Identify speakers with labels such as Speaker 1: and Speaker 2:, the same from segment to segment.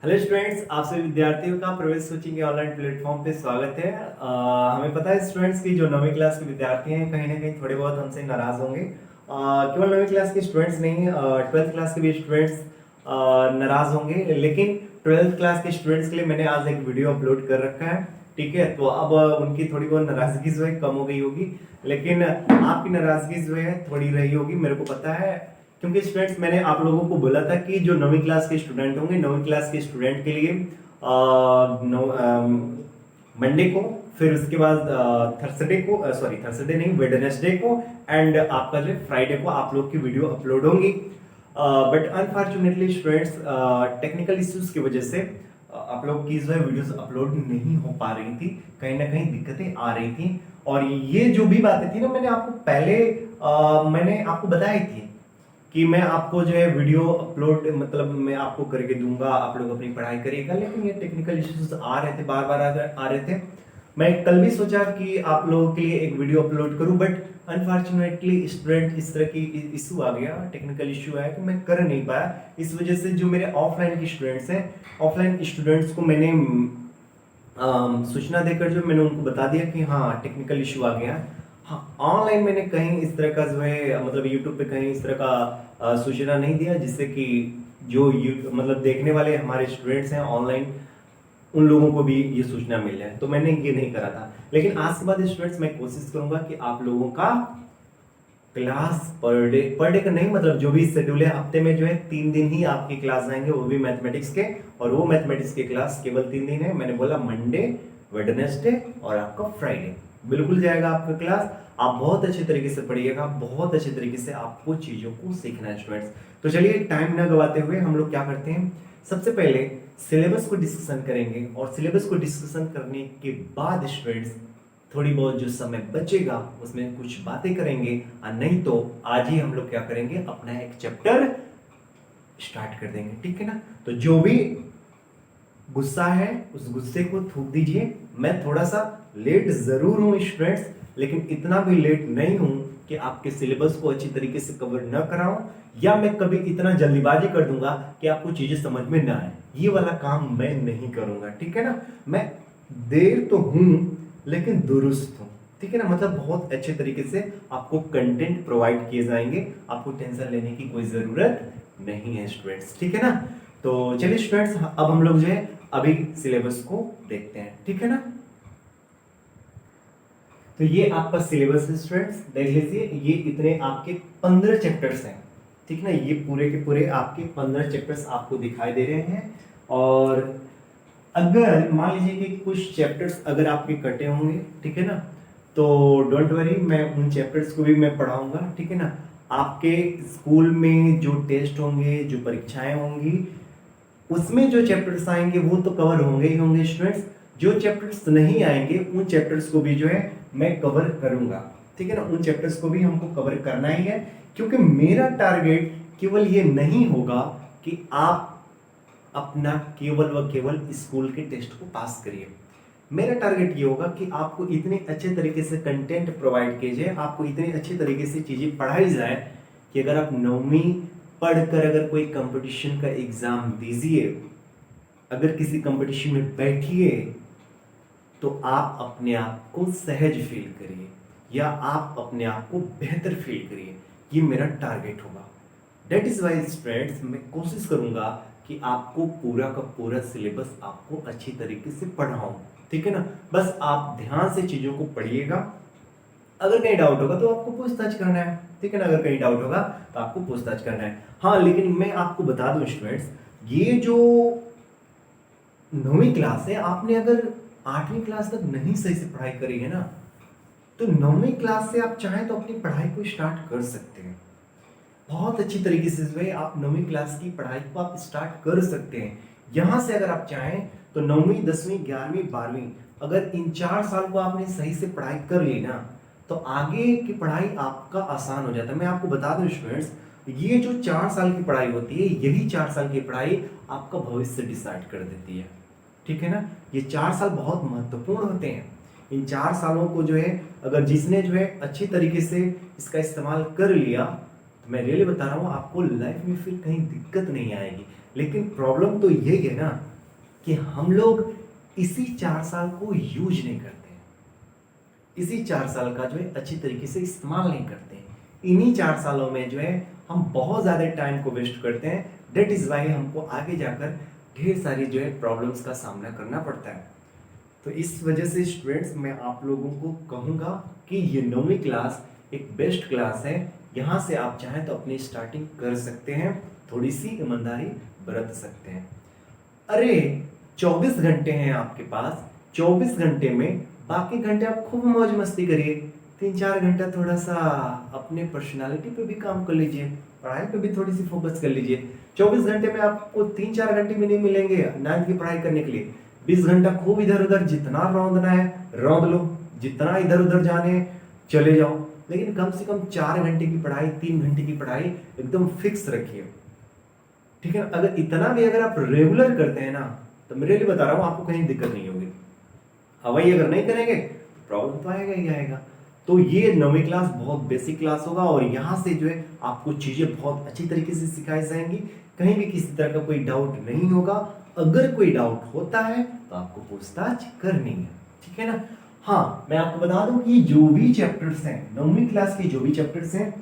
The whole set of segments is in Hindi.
Speaker 1: हेलो स्टूडेंट्स, आप सभी विद्यार्थियों का प्रवेश कोचिंग के ऑनलाइन प्लेटफॉर्म पे स्वागत है। हमें पता है स्टूडेंट्स की जो 9वीं क्लास के विद्यार्थी हैं कहीं ना कहीं थोड़े बहुत हमसे नाराज होंगे। केवल 9वीं क्लास के स्टूडेंट्स नहीं, 12th क्लास के भी स्टूडेंट्स नाराज होंगे, लेकिन 12th क्लास के स्टूडेंट्स के लिए मैंने आज एक वीडियो अपलोड कर रखा है। ठीक है, तो अब उनकी थोड़ी बहुत नाराजगी जो है कम हो गई होगी, लेकिन आपकी नाराजगी जो है थोड़ी रही होगी, मेरे को पता है। क्योंकि स्टूडेंट्स, मैंने आप लोगों को बोला था कि जो 9वीं क्लास के स्टूडेंट होंगे, 9वीं क्लास के स्टूडेंट के लिए मंडे को, फिर उसके बाद थर्सडे को, सॉरी थर्सडे नहीं, वेडनेसडे को एंड आपका जो फ्राइडे को आप लोग की वीडियो अपलोड होंगी। But unfortunately students, technical issues की वजह से आप लोग की जो है वीडियोस अपलोड नहीं हो पा रही थी, कहीं ना कहीं दिक्कतें आ रही थी। और ये जो भी बातें थी ना, मैंने आपको पहले मैंने आपको बताई थी कि मैं आपको जो है वीडियो अपलोड मतलब मैं आपको करके दूंगा, आप लोग अपनी पढ़ाई करिएगा, लेकिन ये टेक्निकल इश्यूज आ रहे थे, बार बार आ रहे थे। मैं कल भी सोचा कि आप लोगों के लिए एक वीडियो अपलोड करूं, बट अनफॉर्चुनेटली स्टूडेंट इस तरह की इशू आ गया, टेक्निकल इशू आया कि मैं कर नहीं पाया। इस वजह से जो मेरे ऑफलाइन के स्टूडेंट्स हैं, ऑफलाइन स्टूडेंट्स को मैंने सूचना देकर जो मैंने उनको बता दिया कि हाँ टेक्निकल इशू आ गया। हाँ, ऑनलाइन मैंने कहीं इस तरह का जो है मतलब यूट्यूब पे कहीं इस तरह का सूचना नहीं दिया, जिससे कि जो मतलब देखने वाले हमारे स्टूडेंट्स हैं ऑनलाइन, उन लोगों को भी ये सूचना मिल जाए, तो मैंने ये नहीं करा था। लेकिन आज के बाद स्टूडेंट्स मैं कोशिश करूंगा कि आप लोगों का क्लास पर डे का नहीं, मतलब जो भी शेड्यूल है, हफ्ते में जो है 3 दिन ही आपकी क्लास आएंगे, वो भी मैथमेटिक्स के। और वो मैथमेटिक्स के क्लास केवल 3 दिन है, मैंने बोला मंडे, वेडनेसडे और आपका फ्राइडे बिल्कुल जाएगा आपका क्लास। आप बहुत अच्छे तरीके से पढ़िएगा, बहुत अच्छे तरीके से आपको चीजों को सीखना है स्टूडेंट्स। तो चलिए टाइम ना गवाते हुए हम लोग क्या करते हैं, सबसे पहले सिलेबस को डिस्कशन करेंगे, और सिलेबस को डिस्कशन करने के बाद स्टूडेंट्स थोड़ी बहुत जो समय बचेगा उसमें कुछ बातें करेंगे, और नहीं तो आज ही हम लोग क्या करेंगे, अपना एक चैप्टर स्टार्ट कर देंगे। ठीक है ना, तो जो भी गुस्सा है उस गुस्से को थूक दीजिए। मैं थोड़ा सा लेट जरूर हूं स्टूडेंट्स, लेकिन इतना भी लेट नहीं हूं कि आपके सिलेबस को अच्छी तरीके से कवर न कराऊं, या मैं कभी इतना जल्दीबाजी कर दूंगा कि आपको चीजें समझ में ना आए। ये वाला काम मैं नहीं करूंगा, ठीक है ना। मैं देर तो हूं लेकिन दुरुस्त हूं, ठीक है ना, मतलब बहुत अच्छे तरीके से आपको कंटेंट प्रोवाइड किए जाएंगे, आपको टेंशन लेने की कोई जरूरत नहीं है स्टूडेंट्स, ठीक है ना। तो चलिए स्टूडेंट्स, अब हम लोग जो है अभी सिलेबस को देखते हैं, ठीक है ना। तो ये आपका सिलेबस है स्टूडेंट्स, देख लीजिए, ये इतने आपके 15 चैप्टर्स हैं, ठीक है ना। ये पूरे के पूरे आपके 15 चैप्टर्स आपको दिखाई दे रहे हैं। और अगर मान लीजिए कि कुछ चैप्टर्स अगर आपके कटे होंगे, ठीक है ना, तो डोंट वरी, मैं उन चैप्टर्स को भी मैं पढ़ाऊंगा, ठीक है ना। आपके स्कूल में जो टेस्ट होंगे, जो परीक्षाएं होंगी, उसमें जो चैप्टर्स आएंगे वो तो कवर होंगे ही होंगे स्टूडेंट्स। जो चैप्टर्स नहीं आएंगे उन चैप्टर्स को भी जो है मैं कवर करूंगा, ठीक है ना। उन चैप्टर्स को भी हमको कवर करना ही है, क्योंकि मेरा टारगेट केवल ये नहीं होगा कि आप अपना केवल व केवल स्कूल के टेस्ट को पास करिए। मेरा टारगेट ये होगा कि आपको इतने अच्छे तरीके से कंटेंट प्रोवाइड किए जाए, आपको इतने अच्छे तरीके से चीजें पढ़ाई जाए कि अगर आप 9वीं पढ़कर अगर कोई कंपटीशन का एग्जाम दीजिए, अगर किसी कंपटीशन में बैठिए, तो आप अपने आप को सहज फील करिए, या आप अपने आप को बेहतर फील करिए। ये मेरा टारगेट होगा। दैट इज वाई स्टूडेंट्स, मैं कोशिश करूंगा कि आपको पूरा का पूरा सिलेबस आपको अच्छी तरीके से पढ़ाऊं, ठीक है ना। बस आप ध्यान से चीजों को पढ़िएगा। अगर कहीं डाउट होगा तो आपको पूछताछ करना है, ठीक है ना। अगर कहीं डाउट होगा तो आपको पूछताछ करना है। हाँ, लेकिन मैं आपको बता दूं स्टूडेंट्स, ये जो 9वीं क्लास है, आपने अगर 8वीं क्लास तक नहीं सही से पढ़ाई करी है ना, तो 9वीं क्लास से आप चाहें तो अपनी पढ़ाई को स्टार्ट कर सकते हैं। बहुत अच्छी तरीके से जो है आप 9वीं क्लास की पढ़ाई को आप स्टार्ट कर सकते हैं। यहां से अगर आप चाहें तो 9वीं, 10वीं, 11वीं, 12वीं, अगर इन 4 साल को आपने सही से पढ़ाई कर ली ना, तो आगे की पढ़ाई आपका आसान हो जाता है। मैं आपको बता दूं स्टूडेंट्स, ये जो 4 साल की पढ़ाई होती है, यही 4 साल की पढ़ाई आपका भविष्य डिसाइड कर देती है, ठीक है ना। ये 4 साल बहुत महत्वपूर्ण होते हैं। इन 4 सालों को जो है अगर जिसने जो है अच्छी तरीके से इसका इस्तेमाल कर लिया, तो मैं रियली बता रहा हूँ, आपको लाइफ में फिर कहीं दिक्कत नहीं आएगी। लेकिन प्रॉब्लम तो यही है ना कि हम लोग इसी 4 साल को यूज नहीं करते हैं, इसी 4 साल का जो है अच्छी तरीके से इस्तेमाल नहीं करते हैं। इन्हीं 4 सालों में जो है हम बहुत ज़्यादा टाइम को वेस्ट करते हैं। डेट इज़ वाई हमको आगे जाकर ढेर सारी जो है प्रॉब्लम्स का सामना करना पड़ता है। तो इस वजह से स्टूडेंट्स मैं आप लोगों को कहूँगा कि ये 9वीं क्लास एक बेस्ट क्लास है। यहाँ से आप चाहें तो अपनी स्टार्टिंग कर सकते हैं, थोड़ी सी ईमानदारी बरत सकते हैं। अरे 24 घंटे हैं आपके पास, 24 घंटे में बाकी घंटे आप खूब मौज मस्ती करिए। 3-4 घंटा थोड़ा सा अपने पर्सनालिटी पे भी काम कर लीजिए, पढ़ाई पे भी थोड़ी सी फोकस कर लीजिए। 24 घंटे में आपको 3-4 घंटे भी नहीं मिलेंगे 9th की पढ़ाई करने के लिए। 20 घंटा खूब इधर उधर जितना रौंदना है रौंद लो, जितना इधर उधर जाने चले जाओ, लेकिन कम से कम 4 घंटे की पढ़ाई, 3 घंटे की पढ़ाई एकदम फिक्स रखिए, ठीक है। अगर इतना भी अगर आप रेगुलर करते हैं ना, तो मैं रियली बता रहा हूं आपको कहीं दिक्कत नहीं होगी। वही अगर नहीं करेंगे तो प्रॉब्लम तो आएगा ही आएगा। तो ये 9वीं क्लास बहुत बेसिक क्लास होगा और यहाँ से जो है आपको चीजें बहुत अच्छी तरीके से सिखाई जाएंगी, कहीं भी किसी तरह का कोई डाउट नहीं होगा। अगर कोई डाउट होता है तो आपको पूछताछ करनी है, ठीक है ना। हाँ, मैं आपको बता दूं कि जो भी चैप्टर्स हैं 9वीं क्लास के, जो भी चैप्टर्स हैं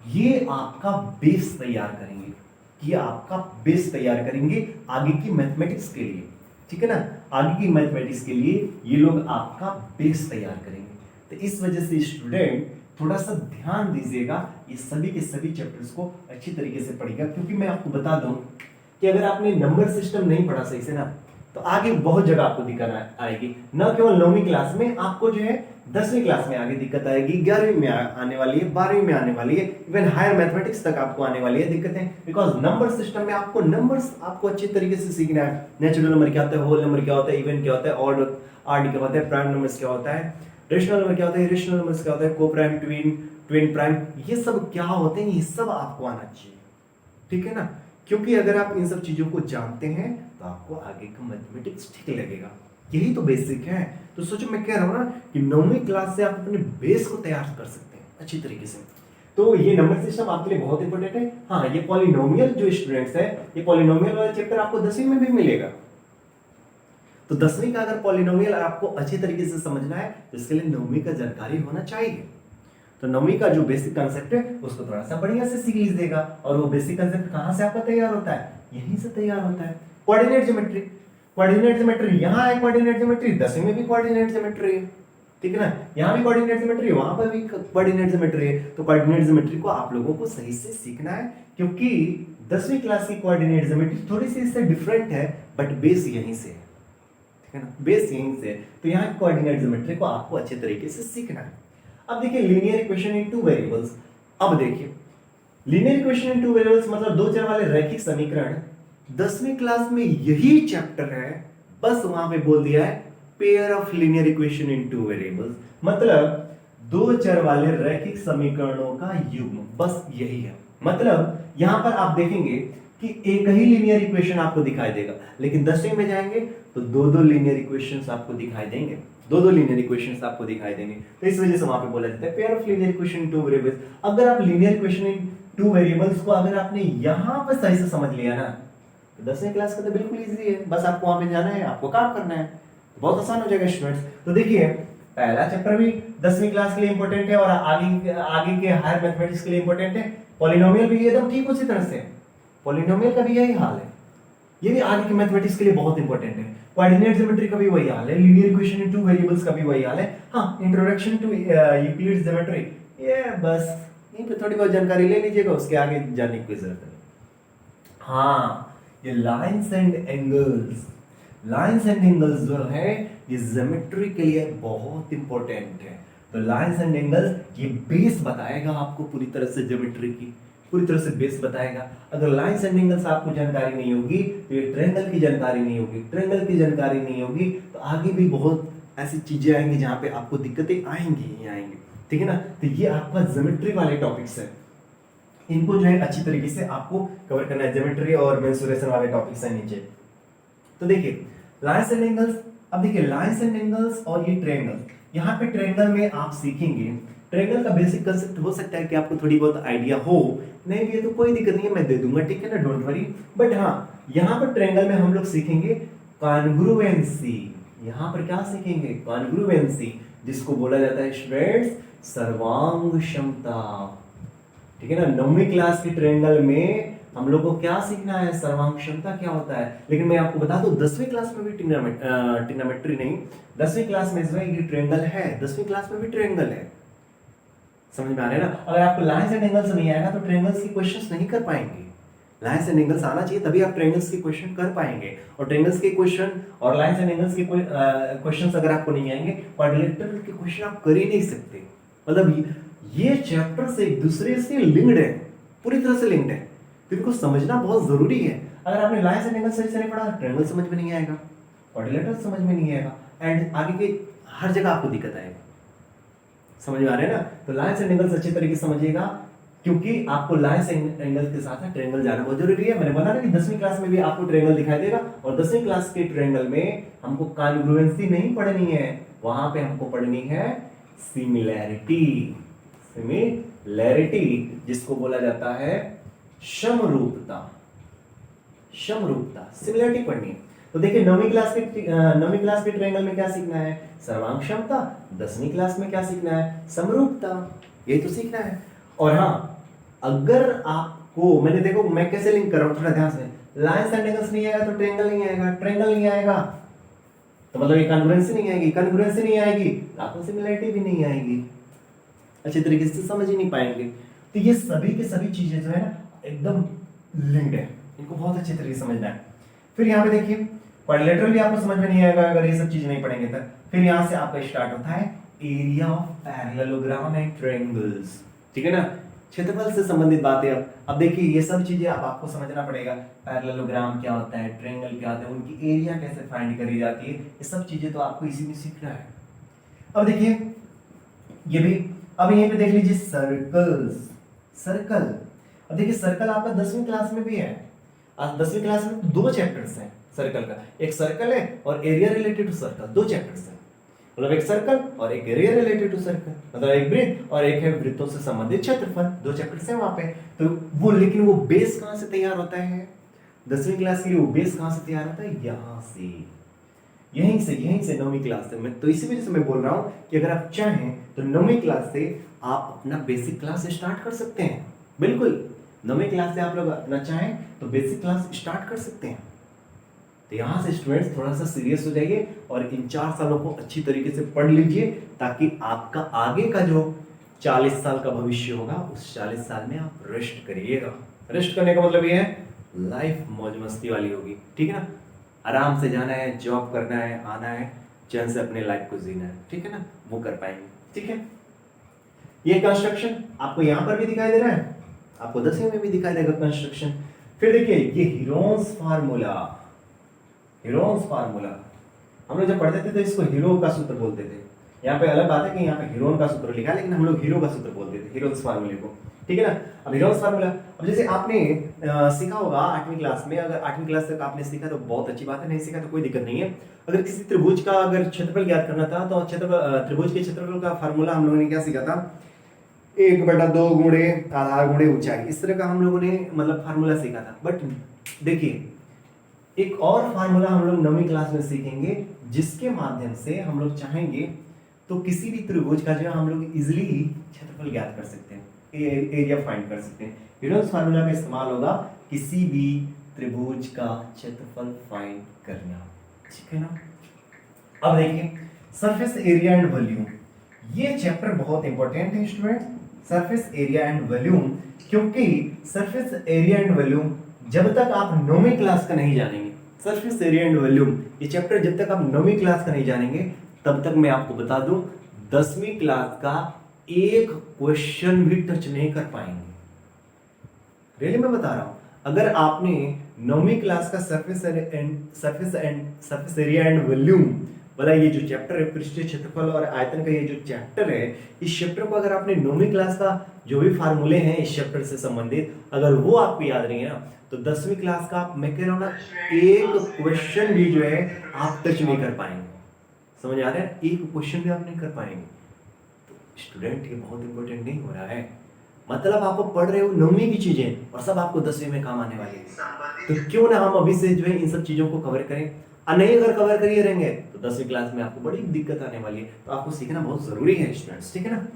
Speaker 1: ये आपका बेस तैयार करेंगे, ये आपका बेस तैयार करेंगे आगे की मैथमेटिक्स के लिए, ठीक है ना। आगे की मैथमेटिक्स के लिए ये लोग आपका बेस तैयार करेंगे। तो इस वजह से स्टूडेंट थोड़ा सा ध्यान दीजिएगा, ये सभी के सभी चैप्टर्स को अच्छी तरीके से पढ़िएगा। क्योंकि मैं आपको बता दूं कि अगर आपने नंबर सिस्टम नहीं पढ़ा सही से ना, तो आगे बहुत जगह आपको दिक्कत आएगी। न केवल 9वीं क्लास में, आपको जो है 10वीं क्लास में आगे दिक्कत आएगी, 11वीं में आने वाली है, 12वीं में आने वाली है, इवन हायर मैथमेटिक्स तक आपको आने वाली है दिक्कतें। बिकॉज नंबर सिस्टम में आपको नंबर्स आपको अच्छी तरीके से सीखना है। नेचुरल नंबर क्या होता है, होल नंबर क्या होता है, इवन क्या होता है, ऑड क्या होता है, प्राइम नंबर्स क्या होता है, रेशनल नंबर क्या होता है, इरेशनल नंबर्स क्या होता है, को प्राइम, ट्विन प्राइम, ये सब क्या होते हैं, ये सब आपको आना चाहिए, ठीक है ना। क्योंकि अगर आप इन सब चीजों को जानते हैं तो आपको आगे का मैथमेटिक्स ठीक लगेगा। यही तो बेसिक है। तो सोचो, मैं कह रहा हूं ना कि 9वीं क्लास से आप अपने बेस को तैयार कर सकते हैं अच्छी तरीके से। तो ये नंबर सिस्टम आपके लिए बहुत इंपॉर्टेंट है। हाँ, ये पॉलिनोमियल जो स्टूडेंट्स है, ये पॉलिनोमियल वाला चैप्टर आपको 10वीं में भी मिलेगा। तो 10वीं का अगर पॉलिनोमियल आपको अच्छी तरीके से समझना है तो इसके लिए 9वीं का जानकारी होना चाहिए। तो 9वीं का जो बेसिक कंसेप्ट है उसको थोड़ा सा बढ़िया से सीख लीजिएगा। और वो बेसिक कंसेप्ट कहां से आपका तैयार होता है, यहीं से तैयार होता है। कोऑर्डिनेट ज्योमेट्री, कोऑर्डिनेट ज्योमेट्री यहाँ है, कोऑर्डिनेट ज्योमेट्री 10वीं में भी कोऑर्डिनेट ज्योमेट्री है, ठीक है ना। यहाँ भी कोऑर्डिनेट ज्योमेट्री है, वहां पर भी कोऑर्डिनेट ज्योमेट्री है। तो कोऑर्डिनेट ज्योमेट्री को आप लोगों को सही से सीखना है, क्योंकि 10वीं क्लास की कोऑर्डिनेट ज्योमेट्री थोड़ी सी इससे डिफरेंट है, बट बेस यहीं से है, ठीक है ना, बेस यहीं से। तो यहाँ की कोऑर्डिनेट ज्योमेट्री को आपको अच्छे तरीके से सीखना है। अब देखिए लीनियर इक्वेशन इन 2 वेरिएबल्स। अब देखिए लीनियर इक्वेशन इन 2 वेरिएबल्स मतलब दो चर वाले रैखिक समीकरण। 10वीं क्लास में यही चैप्टर है, बस वहां पे बोल दिया है pair of linear equation in 2 variables, मतलब दो चर वाले रैखिक समीकरणों का युग्म, बस यही है। मतलब यहां पर आप देखेंगे कि एक ही लीनियर इक्वेशन आपको दिखाई देगा, लेकिन 10वीं में जाएंगे तो दो लीनियर इक्वेशंस आपको दिखाई देंगे, दो लीनियर इक्वेशंस आपको दिखाई देंगे। तो इस वजह से वहां पे बोला जाता है pair of linear equation in 2 variables. अगर आप लीनियर इक्वेशन इन 2 वेरिएबल्स को अगर आपने यहां पर सही से समझ लिया ना, तो 10वीं क्लास का तो बिल्कुल इजी है, बस आपको वहां पे जाना है, आपको काम करना है, तो बहुत आसान हो जाएगा स्टूडेंट्स। तो देखिए पहला चैप्टर भी 10वीं क्लास के लिए इंपॉर्टेंट है और आगे के हायर मैथमेटिक्स के लिए इंपॉर्टेंट है। पॉलिनोमियल भी एकदम ठीक उसी तरह से, पॉलिनोमियल का भी यही हाल है, ये भी आगे के मैथमेटिक्स के लिए बहुत इंपॉर्टेंट है। कोऑर्डिनेट ज्योमेट्री का भी वही हाल है, लीनियर इक्वेशन इन 2 वेरिएबल्स का भी वही हाल है। हाँ, इंट्रोडक्शन टू यूक्लिड्स ज्योमेट्री, ये बस यहीं पे थोड़ी बहुत जानकारी ले लीजिएगा, उसके आगे जानने की जरूरत है। हाँ, ये lines and angles, lines and angles जो है ये ज्योमेट्री के लिए बहुत इंपॉर्टेंट है। तो लाइंस एंड एंगल्स ये बेस बताएगा आपको पूरी तरह से, ज्योमेट्री की पूरी तरह से बेस बताएगा। अगर लाइंस एंड एंगल्स आपको जानकारी नहीं होगी तो ये ट्रायंगल की जानकारी नहीं होगी, ट्रायंगल की जानकारी नहीं होगी तो आगे भी बहुत ऐसी चीजें आएंगी जहां पे आपको दिक्कतें आएंगी ही आएंगी, ठीक है ना। तो ये आपका ज्योमेट्री वाले टॉपिक्स है, इनको जो है अच्छी तरीके से आपको कवर करना है। ज्योमेट्री और मेंसुरेशन वाले टॉपिक्स हैं नीचे। तो देखिए लाइंस एंड एंगल्स, अब देखिए लाइंस एंड एंगल्स और ये ट्रायंगल, यहाँ पे ट्रायंगल में आप सीखेंगे, ट्रायंगल का बेसिक कांसेप्ट हो सकता है कि आपको थोड़ी बहुत आइडिया हो, नहीं भी है तो कोई दिक्कत नहीं है, मैं दे दूंगा, ठीक है ना, डोंट वरी। बट हाँ, यहां पर ट्रायंगल में हम लोग सीखेंगे कॉन्ग्रुएंसी। यहां पर क्या सीखेंगे? कॉन्ग्रुएंसी, जिसको बोला जाता है स्टूडेंट्स सर्वांग क्षमता। ठीक है ना, 9वीं क्लास के ट्रायंगल में हम लोग को क्या सीखना है? सर्वांग क्षमता क्या होता है। लेकिन मैं आपको बता दूं 10वीं क्लास में भी ट्रिग्नोमेट्री नहीं, 10वीं क्लास में जो है ये ट्रायंगल है, 10वीं क्लास में भी ट्रायंगल है। समझ में आ रहा है ना? अगर आपको लाइंस एंड एंगल्स नहीं आएगा तो ट्रायंगल्स की क्वेश्चंस नहीं कर पाएंगे। लाइंस एंड एंगल्स आना चाहिए तभी आप ट्रायंगल्स के क्वेश्चन कर पाएंगे। और ट्रायंगल्स के क्वेश्चन और लाइंस एंड एंगल्स के क्वेश्चंस अगर आपको नहीं आएंगे, क्वाड्रिलेटरल के क्वेश्चन आप कर ही नहीं सकते। मतलब ये चैप्टर से एक दूसरे से लिंक्ड है, पूरी तरह से लिंक्ड है, तो इनको समझना बहुत जरूरी है। अगर आपने लाइंस एंड एंगल्स सही से नहीं पढ़ा, ट्रायंगल समझ में नहीं आएगा, क्वाड्रिलेटरल समझ में नहीं आएगा, एंड आगे के हर जगह आपको दिक्कत आएगा। समझ में आ रहा है ना? तो लाइंस एंड एंगल्स अच्छी तरीके से समझिएगा, क्योंकि आपको लाइंस एंड एंगल्स के साथ ट्रायंगल जाना बहुत जरूरी है। मैंने बोला ना कि 10वीं क्लास में भी आपको ट्रायंगल दिखाई देगा, और 10वीं क्लास के ट्रायंगल में हमको कॉन्ग्रुएंसी नहीं पढ़नी है, वहां पे हमको पढ़नी है सिमिलैरिटी। सिमिलैरिटी जिसको बोला जाता है समरूपता। समरूपता, सिमिलैरिटी पढ़नी है। तो देखिए 9वीं क्लास के ट्रायंगल में क्या सीखना है? सर्वांग क्षमता। 10वीं क्लास में क्या सीखना है? समरूपता। यही तो सीखना है। और हाँ, अगर आपको मैंने देखो मैं कैसे लिंक कर रहा हूं, थोड़ा ध्यान से, लाइंस एंड एंगल्स नहीं आएगा तो ट्रायंगल नहीं आएगा, ट्रायंगल नहीं आएगा तो मतलब ये कॉन्ग्रुएंसी नहीं आएगी, कॉन्ग्रुएंसी नहीं आएगी तो आपको सिमिलैरिटी भी नहीं आएगी, अच्छे तरीके से समझ ही नहीं पाएंगे। तो ये सभी के सभी चीजें जो है ना एकदम लिंक्ड है, इनको बहुत अच्छे तरीके से समझना है। फिर यहाँ पे देखिए क्वाड्रिलेटरल भी आपको समझ में नहीं आएगा अगर ये सब चीज नहीं पढ़ेंगे तब। फिर यहाँ से आपका स्टार्ट होता है area of parallelogram and triangles. ठीक है ना, क्षेत्रफल से संबंधित बातें। अब देखिए ये सब चीजें आपको समझना पड़ेगा। पैरेललोग्राम क्या होता है, ट्रायंगल क्या होता है, उनकी एरिया कैसे फाइंड करी जाती है, ये सब चीजें तो आपको इसी में सीखना है। अब देखिए ये भी, अब यहीं पे देख लीजिए सर्कल्स, सर्कल। अब देखिए सर्कल आपका 10वीं क्लास में भी है। आज 10वीं क्लास में 2 चैप्टर्स हैं सर्कल का, एक सर्कल है और area related to circle, 2 chapters हैं। मतलब एक सर्कल और एक एरिया रिलेटेड टू सर्कल, मतलब एक वृत्त और एक है वृत्तों से संबंधित क्षेत्रफल, 2 चैप्टर्स हैं वहां पे। तो वो, लेकिन वो बेस कहां से तैयार होता है 10वीं क्लास के लिए? वो बेस कहां से तैयार होता है? यहां से, यहीं से 9वीं क्लास से। मैं तो इसी वजह से मैं बोल रहा हूं कि अगर आप चाहें तो 9वीं क्लास से आप अपना बेसिक क्लास स्टार्ट कर सकते हैं। बिल्कुल 9वीं क्लास से आप लोग अपना चाहें तो बेसिक क्लास स्टार्ट कर सकते हैं। तो यहां से स्टूडेंट्स थोड़ा सा सीरियस हो जाइए और इन 4 सालों को अच्छी तरीके से पढ़ लीजिए, ताकि आपका आगे का जो 40 साल का भविष्य होगा उस 40 साल में आप रेस्ट करिएगा। रेस्ट करने का मतलब ये है लाइफ मौज मस्ती वाली होगी। ठीक है ना, आराम से जाना है, जॉब करना है, आना है, चैन से अपने लाइफ को जीना है। ठीक है ना, वो कर पाएंगे। ठीक है, ये कंस्ट्रक्शन आपको यहां पर भी दिखाई दे रहा है, आपको 10वीं में भी दिखाई देगा कंस्ट्रक्शन। फिर देखिए ये हीरोन्स फार्मूला, हीरोन्स फार्मूला हम लोग जब पढ़ते थे तो इसको हीरो का सूत्र बोलते थे। यहाँ पे अलग बात है कि यहाँ पे हीरोन का सूत्र लिखा है, लेकिन हम लोग हीरो का सूत्र बोलते थे, हीरोन्स फार्मूले को। ठीक है ना, अब हीरोन्स फार्मूला, अब जैसे आपने सीखा होगा 8वीं क्लास में, अगर 8वीं क्लास तक आपने सीखा तो बहुत अच्छी बात है, नहीं सीखा तो कोई दिक्कत नहीं है। अगर किसी त्रिभुज का अगर क्षेत्रफल ज्ञात करना था तो त्रिभुज के क्षेत्रफल का फार्मूला हम लोगों ने क्या सीखा था? 1/2 गुणे आधार गुणे ऊंचाई, इस तरह का हम लोगों ने मतलब फार्मूला सीखा था। बट देखिए एक और फार्मूला हम लोग 9वीं क्लास में सीखेंगे, जिसके माध्यम से हम लोग चाहेंगे तो किसी भी त्रिभुज का जो हम लोग इजिली क्षेत्रफल ज्ञात कर सकते हैं, एरिया फाइंड कर सकते हैं। हीरोन्स फार्मूला का इस्तेमाल होगा किसी भी त्रिभुज का क्षेत्रफल फाइंड करना। ठीक है ना, अब देखिए सरफेस एरिया एंड वॉल्यूम, ये चैप्टर बहुत इंपॉर्टेंट है student, surface area and volume. क्योंकि सरफेस एरिया एंड वॉल्यूम जब तक आप 9वीं क्लास का नहीं जानेंगे, सरफेस एरिया एंड वॉल्यूम ये चैप्टर जब तक आप 9वीं क्लास का नहीं जानेंगे, तब तक मैं आपको बता दूं 10वीं क्लास का एक क्वेश्चन भी टच नहीं कर पाएंगे। रियली मैं बता रहा हूं, अगर आपने 9वीं क्लास का सरफेस एरिया एंड वॉल्यूम वाला ये जो चैप्टर है, पृष्ठीय क्षेत्रफल और आयतन का ये जो चैप्टर है, इस चैप्टर को अगर आपने 9वीं क्लास का जो भी फार्मूले हैं इस चैप्टर से संबंधित अगर वो आपको याद नहीं है ना, तो 10वीं क्लास का मैं कह रहा हूं ना एक क्वेश्चन भी जो है आप टच नहीं कर पाएंगे। समझ आ रहा है, एक क्वेश्चन भी आप नहीं कर पाएंगे। तो स्टूडेंट ये बहुत इंपॉर्टेंट नहीं हो रहा है, मतलब आप पढ़ रहे हो 9वीं की चीजें और सब आपको 10वीं में काम आने वाली है। तो क्यों ना हम अभी से जो है इन सब चीजों को कवर करें, और नहीं अगर कवर करिए रहेंगे तो 10वीं क्लास में आपको बड़ी दिक्कत आने वाली है। तो आपको सीखना बहुत जरूरी है स्टूडेंट्स, ठीक है ना।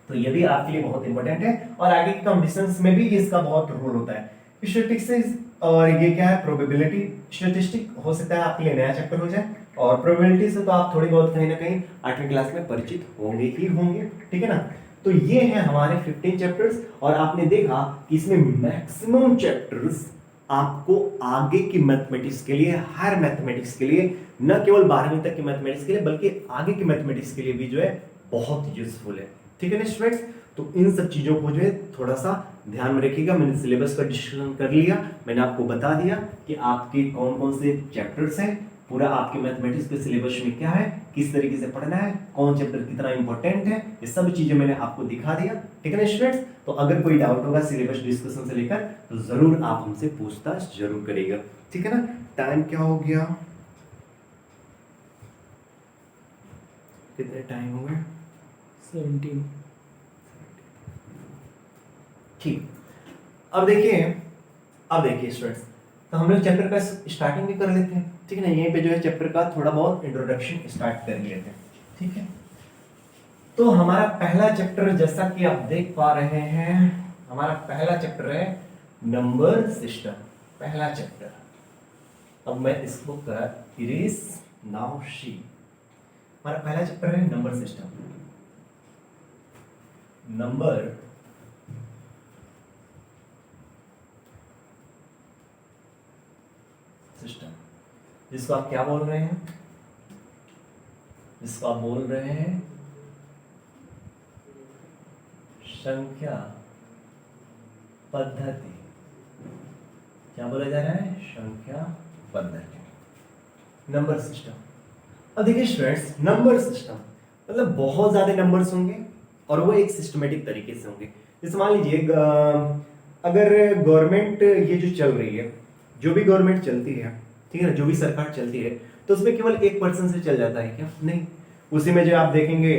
Speaker 1: तो ये भी आपके लिए बहुत इंपॉर्टेंट है और आगे की कंपटीशंस में भी इसका बहुत रोल होता है। स्टैटिस्टिक्स और ये क्या है, प्रोबेबिलिटी। स्टैटिस्टिक हो सकता है आपके लिए नया चैप्टर हो जाए और प्रोबेबिलिटी से तो आप थोड़ी बहुत कहीं ना कहीं 8वीं क्लास में परिचित होंगे ही होंगे, ठीक है ना। तो ये है हमारे 15 चैप्टर्स और आपने देखा कि इसमें मैक्सिमम चैप्टर्स आपको आगे की मैथमेटिक्स के लिए, हायर मैथमेटिक्स के लिए, न केवल 12वीं तक की मैथमेटिक्स के लिए बल्कि आगे की मैथमेटिक्स के लिए भी जो है बहुत यूजफुल है, ठीक है ना स्टूडेंट्स। तो इन सब चीजों को जो है थोड़ा सा ध्यान में रखिएगा। मैंने सिलेबस का डिस्कशन कर लिया, मैंने आपको बता दिया कि आपके कौन कौन से चैप्टर्स हैं, पूरा आपके मैथमेटिक्स के सिलेबस में क्या है, किस तरीके से पढ़ना है, कौन चैप्टर कितना इंपॉर्टेंट है, ये सब चीजें मैंने आपको दिखा दिया, ठीक है ना स्टूडेंट्स। तो अगर कोई डाउट होगा सिलेबस डिस्कशन से लेकर तो जरूर आप हमसे पूछताछ जरूर करिएगा, ठीक है ना। टाइम क्या हो गया, कितने टाइम हो गए,
Speaker 2: 17।
Speaker 1: ठीक। अब देखिए स्टूडेंट्स, तो हम लोग चैप्टर का स्टार्टिंग भी कर लेते हैं, ठीक है ना। यहीं पे जो है चैप्टर का थोड़ा बहुत इंट्रोडक्शन स्टार्ट कर लेते हैं, ठीक है। तो हमारा पहला चैप्टर जैसा कि आप देख पा रहे हैं, हमारा पहला चैप्टर है नंबर सिस्टम, पहला चैप्टर। अब मैं इसको कर इरेज नाउ शी। हमारा पहला चैप्टर है नंबर सिस्टम, नंबर सिस्टम, जिसको आप क्या बोल रहे हैं, जिसको आप बोल रहे हैं संख्या पद्धति। क्या बोला जा रहा है, संख्या पद्धति, नंबर सिस्टम। अब देखिए स्टूडेंट्स, नंबर सिस्टम मतलब बहुत ज्यादा नंबर्स होंगे और वो एक सिस्टमेटिक तरीके से होंगे। जैसे मान लीजिए अगर गवर्नमेंट ये जो चल रही है, जो भी गवर्नमेंट चलती है, ठीक है ना, जो भी सरकार चलती है, तो उसमें केवल एक पर्सन से चल जाता है क्या, नहीं। उसी में जो आप देखेंगे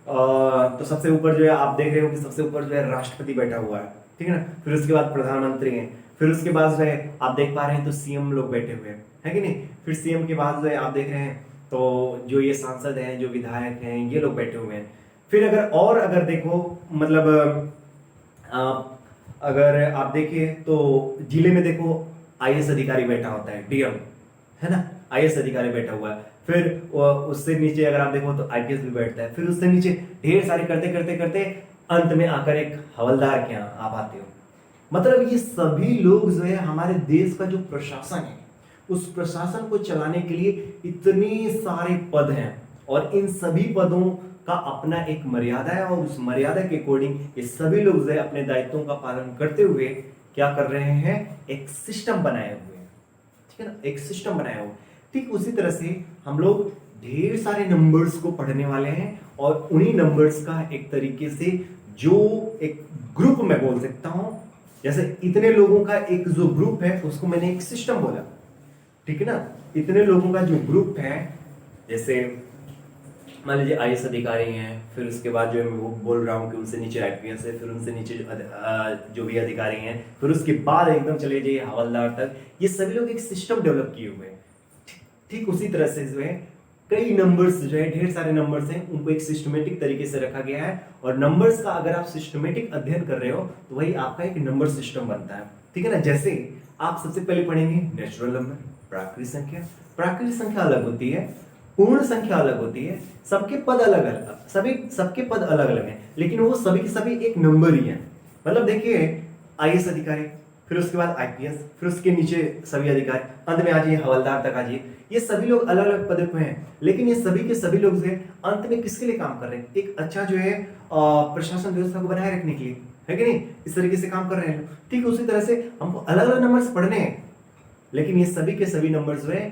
Speaker 1: तो सबसे ऊपर जो है आप देख रहे हो कि सबसे ऊपर जो है राष्ट्रपति बैठा हुआ है, ठीक है ना। फिर उसके बाद प्रधानमंत्री हैं, फिर उसके बाद जो है आप देख पा रहे हैं तो सीएम लोग बैठे हुए हैं, है कि नहीं। फिर सीएम के बाद जो है आप देख रहे हैं तो जो ये सांसद हैं, जो विधायक हैं, ये लोग बैठे हुए हैं। फिर अगर देखो मतलब अगर आप देखिए तो जिले में देखो आईएएस अधिकारी बैठा होता है, डीएम, है ना, आईएएस अधिकारी बैठा हुआ है। फिर उससे नीचे अगर आप देखो तो आईपीएस भी बैठता है। फिर उससे नीचे ढेर सारे करते करते करते अंत में आकर एक हवलदार के यहाँ आप आते हो। मतलब ये सभी लोग जो है हमारे देश का जो प्रशासन है, उस प्रशासन को चलाने के लिए इतने सारे पद हैं और इन सभी पदों का अपना एक मर्यादा है और उस मर्यादा के अकॉर्डिंग ये सभी लोग जो है अपने दायित्वों का पालन करते हुए क्या कर रहे हैं, एक सिस्टम बनाए हुए हैं, ठीक है ना, एक सिस्टम बनाया हुआ। ठीक उसी तरह से हम लोग ढेर सारे नंबर्स को पढ़ने वाले हैं और उन्हीं नंबर्स का एक तरीके से जो एक ग्रुप मैं बोल सकता हूं, जैसे इतने लोगों का एक जो ग्रुप है उसको मैंने एक सिस्टम बोला, ठीक है ना। इतने लोगों का जो ग्रुप है, जैसे मान लीजिए आईएएस अधिकारी हैं, फिर उसके बाद जो मैं वो बोल रहा हूँ कि उनसे नीचे आईपीएस है, फिर उनसे नीचे जो भी अधिकारी हैं, फिर उसके बाद एकदम चले जाइए हवलदार तक। ये सभी लोग एक सिस्टम डेवलप किए हुए हैं। ठीक उसी तरह से जो है कई नंबर्स जो है, ढेर सारे नंबर्स हैं, उनको एक सिस्टमेटिक तरीके से रखा गया है। और नंबर्स का अगर आप सिस्टमेटिक अध्ययन कर रहे हो तो वही आपका एक नंबर सिस्टम बनता है, ठीक है ना। जैसे आप सबसे पहले पढ़ेंगे नेचुरल नंबर, प्राकृतिक संख्या। प्राकृतिक संख्या अलग होती है, पूर्ण संख्या अलग होती है, सबके पद अलग अलग, सबके पद अलग अलग हैं, लेकिन वो सभी के सभी एक नंबर ही है। मतलब देखिए आईएएस अधिकारी, फिर उसके बाद आईपीएस, फिर उसके नीचे सभी अधिकारी, अंत में आ जाइए हवलदार तक आ जाइए। ये सभी लोग अलग अलग पदों पे हैं, लेकिन ये सभी के सभी लोग जो है अंत में किसके लिए काम कर रहे हैं, एक अच्छा जो है प्रशासन व्यवस्था को बनाए रखने के लिए, है कि नहीं। इस तरीके से काम कर रहे हैं। ठीक उसी तरह से हमको अलग अलग नंबर्स पढ़ने हैं, लेकिन ये सभी के सभी नंबर्स जो है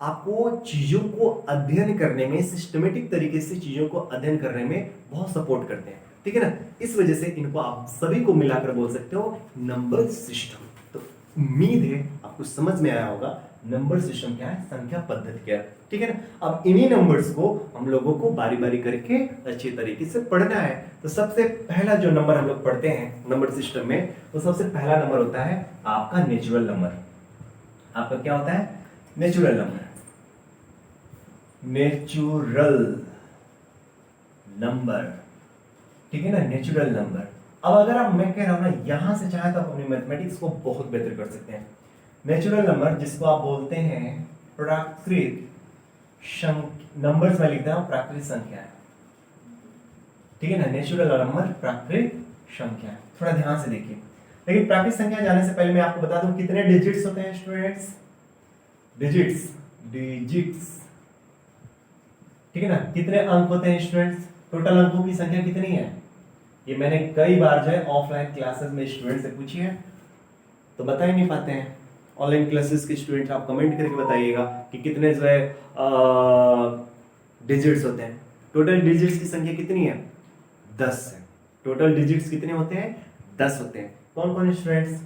Speaker 1: आपको चीजों को अध्ययन करने में, सिस्टमेटिक तरीके से चीजों को अध्ययन करने में बहुत सपोर्ट करते हैं, ठीक है ना। इस वजह से इनको आप सभी को मिलाकर बोल सकते हो नंबर सिस्टम। तो उम्मीद है आपको समझ में आया होगा नंबर सिस्टम क्या है, संख्या पद्धति क्या है, ठीक है ना। अब इन्हीं नंबर्स को हम लोगों को बारी बारी करके अच्छे तरीके से पढ़ना है। तो सबसे पहला जो नंबर हम लोग पढ़ते हैं नंबर सिस्टम में, तो सबसे पहला नंबर होता है आपका नेचुरल नंबर। आपका क्या होता है, नेचुरल नंबर, नेचुरल नंबर, ठीक है ना, नेचुरल नंबर। अब अगर आप, मैं कह रहा हूं ना, यहां से चाहे तो आप अपनी मैथमेटिक्स को बहुत बेहतर कर सकते हैं। नेचुरल नंबर जिसको आप बोलते हैं प्राकृत नंबर्स में लिखता हूं प्राकृत संख्या है, ठीक है ना। नेचुरल नंबर प्राकृत संख्या, थोड़ा ध्यान से देखिए। लेकिन प्राकृत संख्या जाने से पहले मैं आपको बता दूं कितने डिजिट्स होते हैं स्टूडेंट्स, डिजिट्स, डिजिट्स, ठीक है ना। कितने अंक होते हैं स्टूडेंट्स, टोटल अंकों की संख्या कितनी है, ये मैंने कई बार जो है ऑफलाइन क्लासेस में स्टूडेंट से पूछी है तो बता ही नहीं पाते हैं। ऑनलाइन क्लासेस के स्टूडेंट आप कमेंट करके बताइएगा कि कितने जो है डिजिट्स होते हैं। टोटल डिजिट्स की संख्या कितनी है, 10 है। टोटल डिजिट्स कितने होते हैं, 10 होते हैं। कौन कौन स्टूडेंट्स,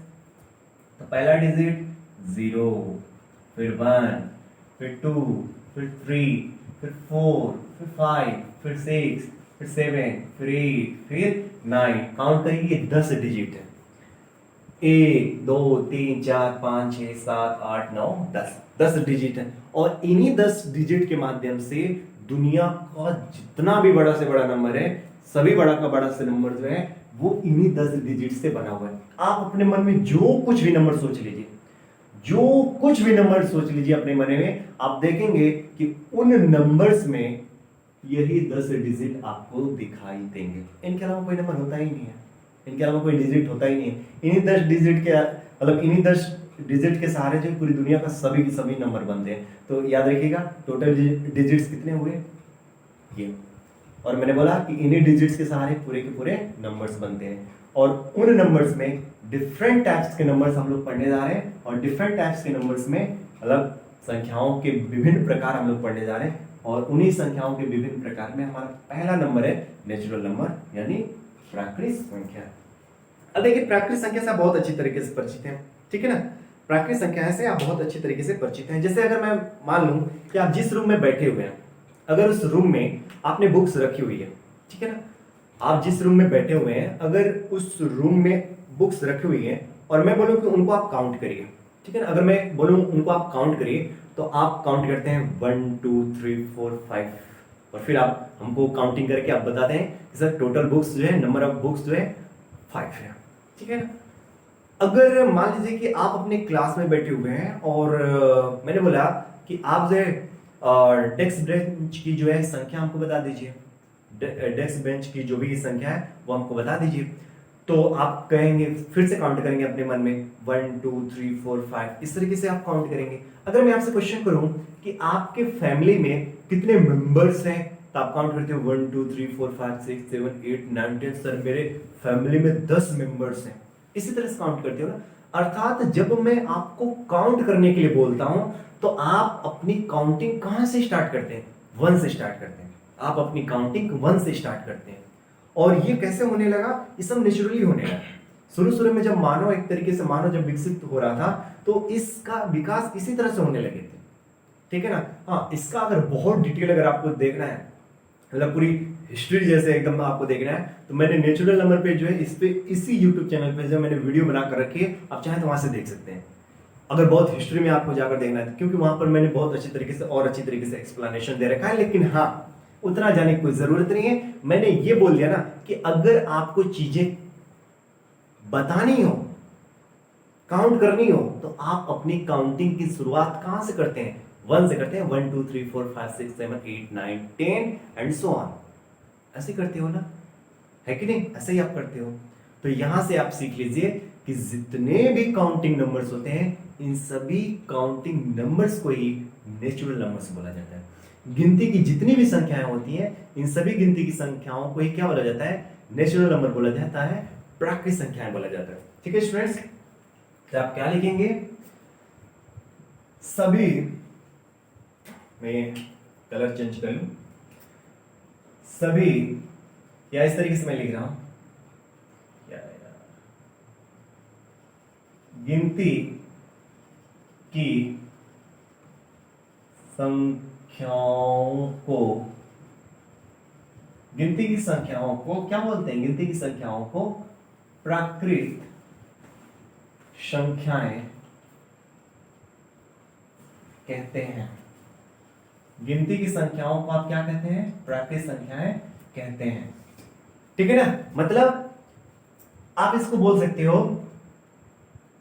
Speaker 1: तो पहला डिजिट 0, फिर 1, फिर 2, फिर 3, फिर 4, फिर 5, फिर 6, फिर 7, फिर 8, फिर 9। काउंट करिए, 10 डिजिट है। 1 2 3 4 5 6 7 8 9 10, 10 डिजिट है। और इन्हीं 10 डिजिट के माध्यम से दुनिया का जितना भी बड़ा से बड़ा नंबर है, सभी बड़ा का बड़ा से नंबर जो है वो इन्हीं 10 डिजिट से बना हुआ है। आप अपने मन में जो कुछ भी नंबर सोच लीजिए, जो कुछ भी नंबर सोच लीजिए अपने मन में, आप देखेंगे कि उन नंबर्स में यही 10 डिजिट आपको दिखाई देंगे। इनके अलावा कोई नंबर होता ही नहीं है, इनके अलावा कोई डिजिट होता ही नहीं है। इन्हीं 10 डिजिट के, मतलब इन्हीं 10 डिजिट के सहारे जो पूरी दुनिया का सभी के सभी नंबर बनते हैं। तो याद रखिएगा टोटल डिजिट्स कितने हुए, ये। और मैंने बोला कि इन्हीं डिजिट्स के सहारे पूरे के पूरे नंबर्स बनते हैं। और उन नंबर्स में डिफरेंट टाइप्स के नंबर्स हम लोग पढ़ने जा रहे हैं, और डिफरेंट टाइप्स के नंबर्स में मतलब संख्याओं के विभिन्न प्रकार हम लोग पढ़ने जा रहे हैं। और उन्हीं संख्याओं के विभिन्न प्रकार में हमारा पहला नंबर है नेचुरल नंबर यानी प्राकृत संख्या। अब देखिए प्राकृत संख्या से आप बहुत अच्छी तरीके से परिचित हैं, ठीक है ना। प्राकृत संख्या से आप बहुत अच्छी तरीके से परिचित हैं। जैसे अगर मैं मान लूं कि आप जिस रूम में बैठे हुए हैं, अगर उस रूम में आपने बुक्स रखी हुई है, ठीक है ना, आप जिस रूम में बैठे हुए हैं अगर उस रूम में बुक्स रखी हुई है और मैं बोलूं कि उनको आप काउंट करिए, ठीक है ना। अगर मैं बोलूं उनको आप काउंट करिए तो आप काउंट करते हैं 1 2 3 4 5, और फिर आप हमको काउंटिंग करके आप बताते हैं कि सर टोटल बुक्स जो है, नंबर ऑफ बुक्स जो है 5 है, ठीक है ना। अगर मान लीजिए कि आप अपने क्लास में बैठे हुए हैं और मैंने बोला कि आप जो है डेस्क बेंच की जो है संख्या हमको बता दीजिए, डेस्क बेंच की जो भी संख्या है वो हमको बता दीजिए। तो आप कहेंगे, फिर से काउंट करेंगे अपने मन में 1 2 3 4 5, इस तरीके से आप काउंट करेंगे। अगर मैं आपसे क्वेश्चन करूं कि आपके फैमिली में कितने मेंबर्स हैं, तो आप काउंट करते हो 1 2 3 4 5 6 7 8 9 10। सर मेरे फैमिली में 10 मेंबर्स हैं, इसी तरह से काउंट करते हो ना। अर्थात जब मैं आपको काउंट करने के लिए बोलता हूं तो आप अपनी काउंटिंग कहां से स्टार्ट करते हैं, 1 से स्टार्ट करते हैं। आप अपनी काउंटिंग 1 से स्टार्ट करते हैं। और ये कैसे होने लगा, ये सब नेचुरली होने लगा। शुरू शुरू में जब मानव एक तरीके से मानव जब विकसित हो रहा था तो इसका विकास इसी तरह से होने लगे थे, ठीक है ना। हाँ, इसका अगर बहुत डिटेल अगर आपको देखना है, मतलब पूरी हिस्ट्री जैसे एकदम आपको देखना है, तो मैंने नेचुरल नंबर पे जो है इस पे इसी यूट्यूब चैनल पे जो मैंने वीडियो बना कर रखी है, आप चाहें तो वहां से देख सकते हैं। अगर बहुत हिस्ट्री में आपको जाकर देखना है, क्योंकि वहां पर मैंने बहुत अच्छी तरीके से और अच्छी तरीके से एक्सप्लेनेशन दे रखा है। लेकिन हाँ, उतना जाने की कोई जरूरत नहीं है। मैंने ये बोल दिया ना कि अगर आपको चीजें बतानी हो, काउंट करनी हो, तो आप अपनी काउंटिंग की शुरुआत कहां से करते हैं, 1 से करते हैं। 1 2 3 4 5 6 7 8 9 10 एंड सो ऑन, ऐसे करते हो ना, है कि नहीं, ऐसे ही आप करते हो। तो यहां से आप सीख लीजिए कि जितने भी काउंटिंग नंबर्स होते हैं, इन सभी काउंटिंग नंबर्स को ही नेचुरल नंबर्स बोला जाता है। गिनती की जितनी भी संख्याएं होती हैं, इन सभी गिनती की संख्याओं को ही क्या बोला जाता है, नेचुरल नंबर बोला जाता है, प्राकृत संख्याएं बोला जाता है। ठीक है स्टूडेंट्स, तो आप क्या लिखेंगे, सभी, मैं कलर चेंज कर लूं, सभी, या इस तरीके से मैं लिख रहा हूं, गिनती की संख्याओं को, गिनती की संख्याओं को क्या बोलते हैं? गिनती की संख्याओं को प्राकृत संख्याएं कहते हैं। गिनती की संख्याओं को आप क्या कहते हैं? प्राकृत संख्याएं कहते हैं। ठीक है ना? मतलब आप इसको बोल सकते हो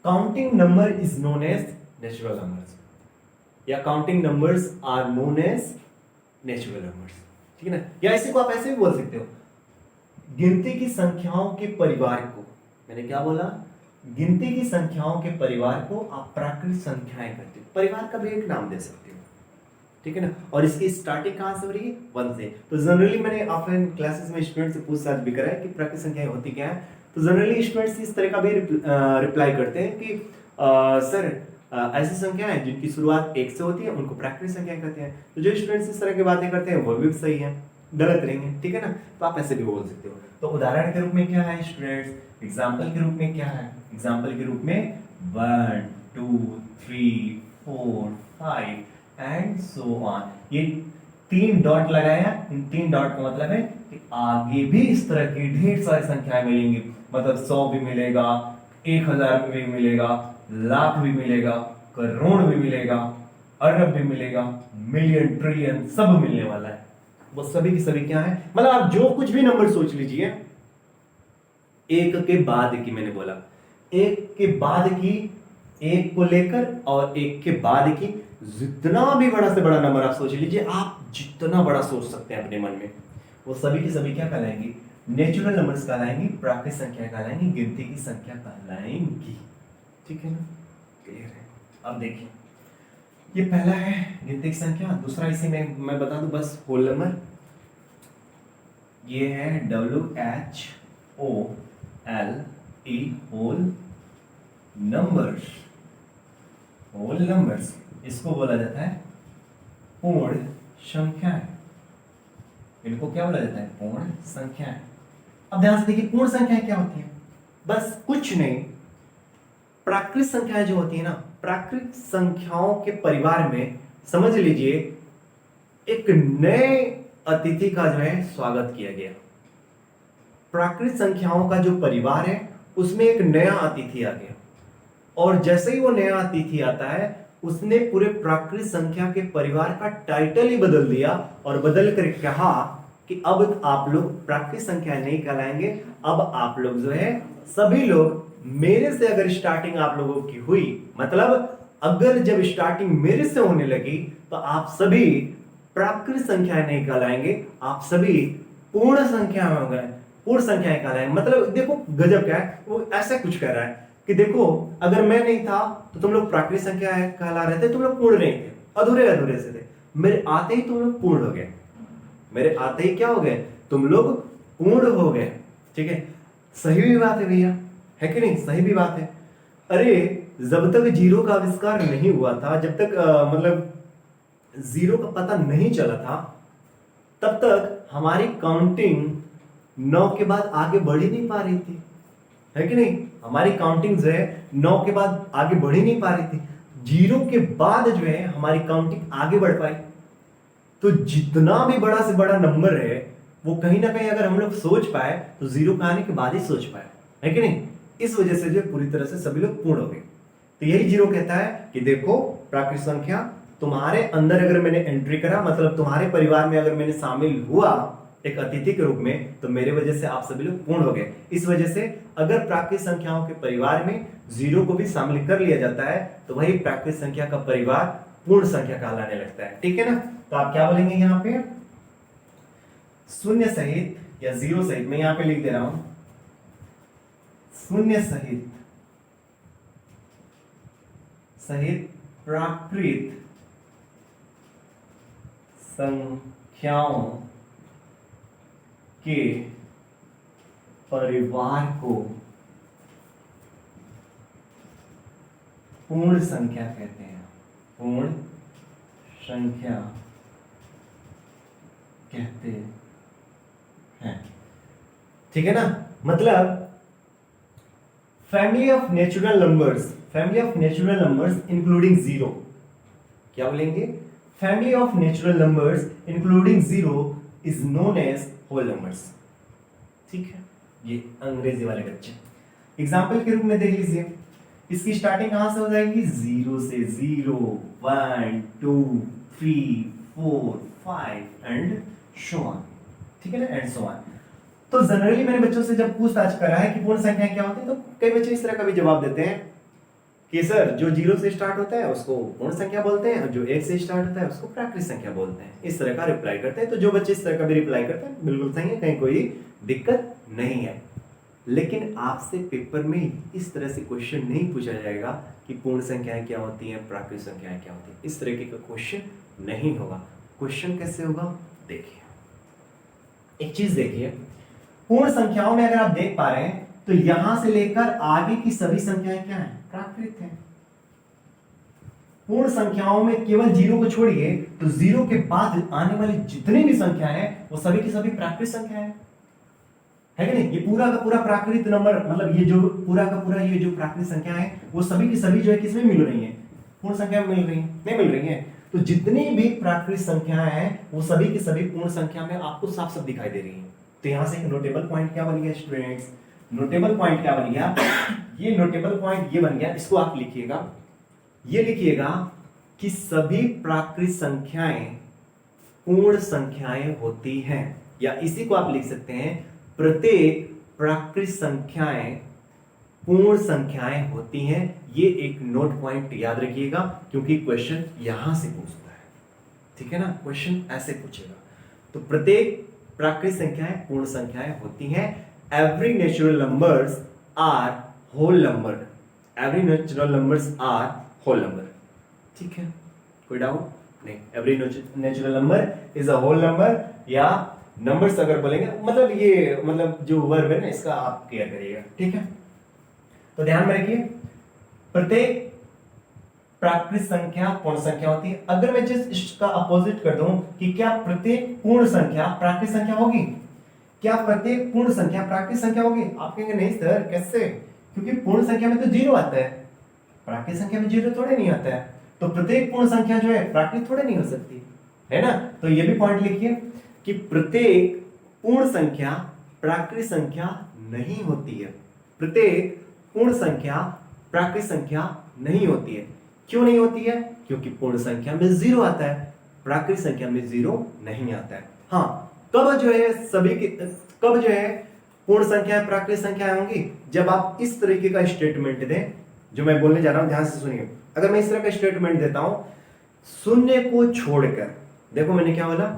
Speaker 1: counting number is known as natural numbers, या counting numbers are known as natural numbers. ठीक है ना? या इसी को आप ऐसे भी बोल सकते हो, गिनती की संख्याओं के परिवार को, मैंने क्या बोला? गिनती की संख्याओं के परिवार को आप प्राकृत संख्याएं कहते हो। परिवार का भी एक नाम दे सकते हो। ठीक है ना? और इसकी स्टार्टिंग कहां से हो रही है? 1 से। तो जनरली मैंने ऑफलाइन क्लासेस में स्टूडेंट से पूछताछ भी करा है कि प्राकृत संख्याएं होती क्या है। तो जनरली स्टूडेंट्स इस तरह का भी रिप्लाई करते हैं कि सर ऐसी संख्याएं जिनकी शुरुआत 1 से होती है उनको प्राकृत संख्याएं कहते हैं। तो जो स्टूडेंट्स इस तरह की बातें करते हैं वो भी सही है, गलत नहीं है। ठीक है ना? तो आप ऐसे भी बोल सकते हो। तो उदाहरण के रूप में क्या है स्टूडेंट्स? एग्जाम्पल के रूप में क्या है? एग्जाम्पल के रूप में 1 2 3 4 5 एंड सो ऑन। ये 3 डॉट लगाया। इन 3 डॉट का मतलब है कि आगे भी इस तरह की ढेर सारी संख्याएं मिलेंगी। मतलब 100 भी मिलेगा, 1000 भी मिलेगा, लाख भी मिलेगा, करोड़ भी मिलेगा, अरब भी मिलेगा, मिलियन, ट्रिलियन सब मिलने वाला है। वो सभी की सभी क्या है? मतलब आप जो कुछ भी नंबर सोच लीजिए, एक के बाद की, मैंने बोला एक के बाद की, एक को लेकर और एक के बाद की, जितना भी बड़ा से बड़ा नंबर आप सोच लीजिए, आप जितना बड़ा सोच सकते हैं अपने मन में, वो सभी की सभी क्या कहलाएंगी? नेचुरल नंबर्स कहलाएंगी, प्राकृत संख्या कहलाएंगी, गिनती की संख्या कहलाएंगी। ठीक है ना? क्लियर है? अब देखिए, ये पहला है गिनती की संख्या। दूसरा इसी में मैं बता दूं बस, होल नंबर। ये है WHOLE, whole numbers. Whole numbers इसको बोला जाता है पूर्ण संख्याएं। इनको क्या बोला जाता है? पूर्ण संख्याएं। अब ध्यान से देखिए, पूर्ण संख्याएं क्या होती हैं? बस कुछ नहीं, प्राकृत संख्याएं जो होती है ना, प्राकृत संख्याओं के परिवार में समझ लीजिए एक नए अतिथि का जो है स्वागत किया गया। प्राकृत संख्याओं का जो परिवार है उसमें एक नया अतिथि आ गया, और जैसे ही वो नया अतिथि आता है उसने पूरे प्राकृत संख्या के परिवार का टाइटल ही बदल दिया, और बदल कर कहा कि अब आप लोग प्राकृत संख्या नहीं कहलाएंगे, अब आप लोग जो है सभी लोग मेरे से, अगर स्टार्टिंग आप लोगों की हुई, मतलब अगर जब स्टार्टिंग मेरे से होने लगी, तो आप सभी प्राकृत संख्या नहीं कहलाएंगे, आप सभी पूर्ण संख्या में होंगे, पूर्ण संख्याएं कहलाएंगे। मतलब देखो गजब क्या है, वो ऐसा कुछ कह रहा है कि देखो अगर मैं नहीं था तो तुम लोग प्राकृत संख्या कहला रहे थे, तुम लोग पूर्ण नहीं थे, अधूरे अधूरे से थे, मेरे आते ही तुम लोग पूर्ण हो गए, मेरे आते ही क्या हो गए? तुम लोग पूर्ण हो गए। ठीक है? सही भी बात है भैया, है कि नहीं? सही भी बात है। अरे जब तक जीरो का आविष्कार नहीं हुआ था, जब तक मतलब जीरो का पता नहीं चला था, तब तक हमारी काउंटिंग 9 के बाद आगे बढ़ ही नहीं पा रही थी, है कि नहीं? हमारी काउंटिंग जो है 9 के बाद आगे बढ़ ही नहीं पा रही थी। जीरो के बाद जो है हमारी काउंटिंग आगे बढ़ पाई। तो जितना भी बड़ा से बड़ा नंबर है वो कहीं ना कहीं अगर हम लोग सोच पाए तो जीरो का आने के बाद ही सोच पाए, है कि नहीं? इस वजह से जो पूरी तरह से सभी लोग पूर्ण हो गए। तो यही जीरो कहता है कि देखो प्राकृत संख्या तुम्हारे अंदर अगर मैंने एंट्री करा, मतलब तुम्हारे परिवार में अगर मैंने शामिल हुआ एक अतिथि के रूप में, तो मेरे वजह से आप सभी लोग पूर्ण हो गए। इस वजह से अगर प्राकृत संख्याओं के परिवार में जीरो को भी शामिल कर लिया जाता है तो वही प्राकृत संख्या का परिवार पूर्ण संख्या कहलाने लगता है। ठीक है ना? तो आप क्या बोलेंगे यहाँ पे? शून्य सहित या जीरो सहित, मैं यहाँ पे लिख दे रहा हूं, शून्य सहित प्राकृत संख्याओं के परिवार को पूर्ण संख्या कहते हैं, पूर्ण संख्या कहते हैं। ठीक है ना? मतलब family of natural numbers including zero, क्या बोलेंगे? Family of natural numbers including zero is known as whole numbers. ठीक है, ये अंग्रेजी वाले बच्चे एग्जाम्पल के रूप में देख लीजिए, इसकी स्टार्टिंग कहां से हो जाएगी, 0 से 0, 1 2 3 4 5 एंड सो ऑन। ठीक है ना, एंड सो ऑन। तो जनरली मैंने बच्चों से जब पूछताछ करा है कि पूर्ण संख्या क्या होती है, तो कई बच्चे इस तरह का भी जवाब देते हैं कि सर जो 0 से स्टार्ट होता है उसको पूर्ण संख्या बोलते हैं और जो 1 से स्टार्ट होता है उसको प्राकृत संख्या बोलते हैं। इस तरह का रिप्लाई करते हैं। तो जो बच्चे इस तरह का भी रिप्लाई करते हैं बिल्कुल सही है, कहीं कोई दिक्कत नहीं है। लेकिन आपसे पेपर में इस तरह से क्वेश्चन नहीं पूछा जाएगा कि पूर्ण संख्याएं क्या होती हैं, प्राकृत संख्याएं क्या होती हैं। इस तरीके का क्वेश्चन नहीं होगा। क्वेश्चन कैसे होगा, देखिए, एक चीज देखिए, पूर्ण संख्याओं में अगर आप देख पा रहे हैं तो यहां से लेकर आगे की सभी संख्याएं क्या हैं, प्राकृत हैं। पूर्ण संख्याओं में केवल 0 को छोड़िए तो 0 के बाद आने वाली जितनी भी संख्याएं हैं वो सभी की सभी प्राकृत संख्याएं है कि नहीं। ये पूरा का पूरा प्राकृत नंबर, मतलब ये जो पूरा का पूरा ये जो प्राकृत संख्या है वो सभी की सभी जो है किसमें मिल रही है, पूर्ण संख्या में मिल रही है, नहीं मिल रही है। तो जितनी भी प्राकृत संख्याएं हैं वो सभी की सभी पूर्ण संख्या में आपको साफ साफ दिखाई दे रही है। तो यहां से एक नोटेबल पॉइंट क्या बन गया स्टूडेंट्स, नोटेबल पॉइंट क्या बन गया, ये नोटेबल पॉइंट ये बन गया, इसको आप लिखिएगा, ये लिखिएगा कि सभी प्राकृत संख्याएं पूर्ण संख्याएं होती हैं, या इसी को आप लिख सकते हैं प्रत्येक प्राकृत संख्याएं पूर्ण संख्याएं होती हैं। ये एक नोट पॉइंट याद रखिएगा क्योंकि क्वेश्चन यहां से पूछता है। ठीक है ना, क्वेश्चन ऐसे पूछेगा। तो प्रत्येक प्राकृत संख्याएं पूर्ण संख्याएं होती हैं। Every natural numbers are whole number, every natural numbers are whole number. ठीक है, कोई डाउट नहीं। Every natural number is a whole number, या नंबर्स अगर बोलेंगे मतलब ये मतलब जो वर्ब है ना इसका आप क्लियर करिएगा। ठीक है, तो ध्यान में रखिए प्रत्येक प्राकृत संख्या पूर्ण संख्या होती है। अगर मैं जिस इसका अपोजिट कर दूं कि क्या प्रत्येक पूर्ण संख्या प्राकृत संख्या होगी, क्या प्रत्येक पूर्ण संख्या प्राकृत संख्या होगी, आप कहेंगे नहीं सर कैसे, क्योंकि पूर्ण संख्या में तो 0 आता है, प्राकृत संख्या में 0 थोड़े नहीं आता है। तो प्रत्येक पूर्ण संख्या जो है प्राकृत थोड़े नहीं हो सकती है ना। तो ये भी पॉइंट लिखिए कि प्रत्येक पूर्ण संख्या प्राकृत संख्या नहीं होती है। प्रत्येक पूर्ण संख्या प्राकृत संख्या नहीं होती है। क्यों नहीं होती है, क्योंकि पूर्ण संख्या में 0 आता है, प्राकृत संख्या में 0 नहीं आता है। हाँ, कब जो है कब जो है पूर्ण संख्या प्राकृत संख्या होंगी, जब आप इस तरीके का स्टेटमेंट दें जो मैं बोलने जा रहा हूं, ध्यान से सुनिए। अगर मैं इस तरह का स्टेटमेंट देता हूं, शून्य को छोड़कर, देखो मैंने क्या बोला,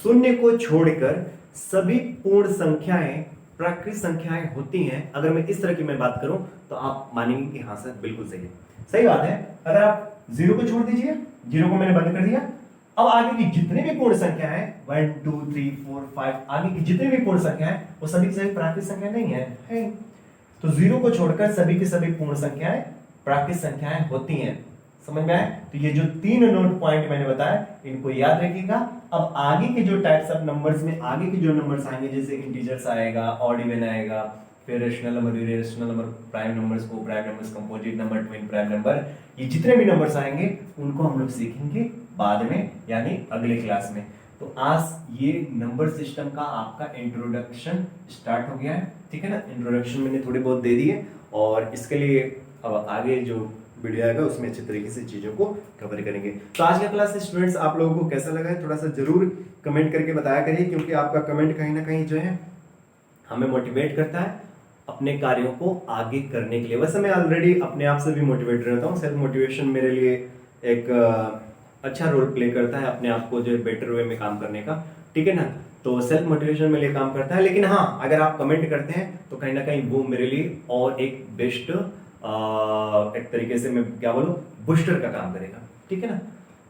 Speaker 1: शून्य को छोड़कर सभी पूर्ण संख्याएं प्राकृत संख्याएं होती हैं। अगर मैं इस तरह की मैं बात करूं तो आप मानेंगे कि हाँ सर बिल्कुल सही है, सही बात है। अगर आप 0 को छोड़ दीजिए, 0 को मैंने बंद कर दिया, अब आगे की जितनी भी पूर्ण संख्या है 1 2 3 4 5 आगे की जितनी भी पूर्ण संख्या है वो सभी की सभी प्राकृत संख्या नहीं है। तो 0 को छोड़कर सभी की सभी पूर्ण संख्याएं प्राकृत संख्याएं होती हैं। समझ में आए? तो ये जो 3 नोट पॉइंट मैंने बताया इनको याद रखिएगा। अब आगे के जो टाइप्स ऑफ नंबर्स में आगे के जो नंबर्स आएंगे, जैसे इंटीजर्स आएगा, ऑड इवन आएगा, फिर rational number, irrational number, prime numbers, coprime numbers, composite number, twin prime number, ये जितने भी नंबर्स आएंगे उनको हम लोग सीखेंगे बाद में, यानी अगले क्लास में। तो आज ये नंबर सिस्टम का आपका इंट्रोडक्शन स्टार्ट हो गया है। ठीक है ना, इंट्रोडक्शन मैंने थोड़े बहुत दे दिए और इसके लिए अब आगे जो वीडियो आएगा उसमें अच्छे तरीके से चीजों को कवर करेंगे। तो आज का क्लास स्टूडेंट्स आप लोगों को कैसा लगा है थोड़ा सा जरूर कमेंट करके बताया करिए, क्योंकि आपका कमेंट कहीं ना कहीं जो है हमें मोटिवेट करता है अपने कार्यों को आगे करने के लिए। वैसे मैं ऑलरेडी अपने आप से भी मोटिवेट रहता हूँ, सेल्फ मोटिवेशन मेरे लिए एक अच्छा रोल प्ले करता है अपने आप को जो बेटर वे में काम करने का। ठीक है ना, तो सेल्फ मोटिवेशन मेरे लिए काम करता है। लेकिन हाँ, अगर आप कमेंट करते हैं तो कहीं ना कहीं वो मेरे लिए और एक बेस्ट एक तरीके से मैं क्या बोलूं बूस्टर का काम करेगा। ठीक है ना,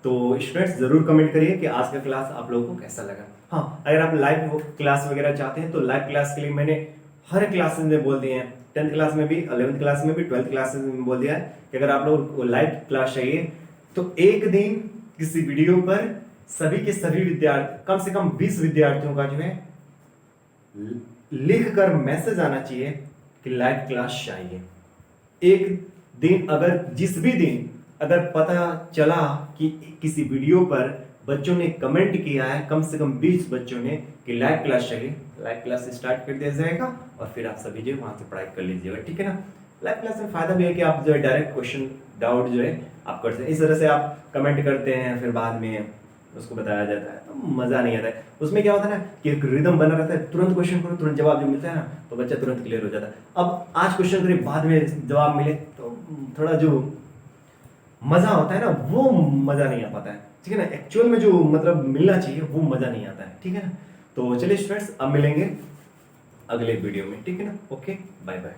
Speaker 1: तो स्टूडेंट्स जरूर कमेंट करिए कि आज का क्लास आप लोगों को कैसा लगा। हाँ, अगर आप लाइव क्लास वगैरह चाहते हैं तो लाइव क्लास के लिए मैंने हर क्लासेस में बोल दिए हैं, 10th क्लास में भी, 11th क्लास में भी, 12th क्लास में बोल दिया है कि अगर आप लोग लाइव क्लास चाहिए तो एक दिन किसी वीडियो पर सभी के सभी विद्यार्थी, कम से कम 20 विद्यार्थियों का जो है लिख कर मैसेज आना चाहिए कि लाइव क्लास चाहिए। एक दिन अगर जिस भी दिन अगर पता चला कि किसी वीडियो पर बच्चों ने कमेंट किया है, कम से कम 20 बच्चों ने, कि लाइव क्लास चलिए, लाइव क्लास स्टार्ट कर दिया जाएगा और फिर आप सभी जो है वहां से पढ़ाई कर लीजिएगा, ठीक है ना। लाइव क्लास में फायदा भी है कि आप जो है डायरेक्ट क्वेश्चन डाउट जो है आप कर सकते हैं। इस तरह से आप कमेंट करते हैं फिर बाद में उसको बताया जाता है तो मजा नहीं आता है। उसमें क्या होता है ना कि एक रिदम बना रहता है, तुरंत क्वेश्चन करो तुरंत जवाब जो मिलता है ना तो बच्चा तुरंत क्लियर हो जाता है। अब आज क्वेश्चन करें बाद में जवाब मिले तो थोड़ा जो मजा होता है ना वो मजा नहीं आ पाता है, ठीक है ना। एक्चुअल में जो मतलब मिलना चाहिए वो मजा नहीं आता है, ठीक है ना। तो चलिए स्टूडेंट्स अब मिलेंगे अगले वीडियो में, ठीक है ना। Okay, bye bye.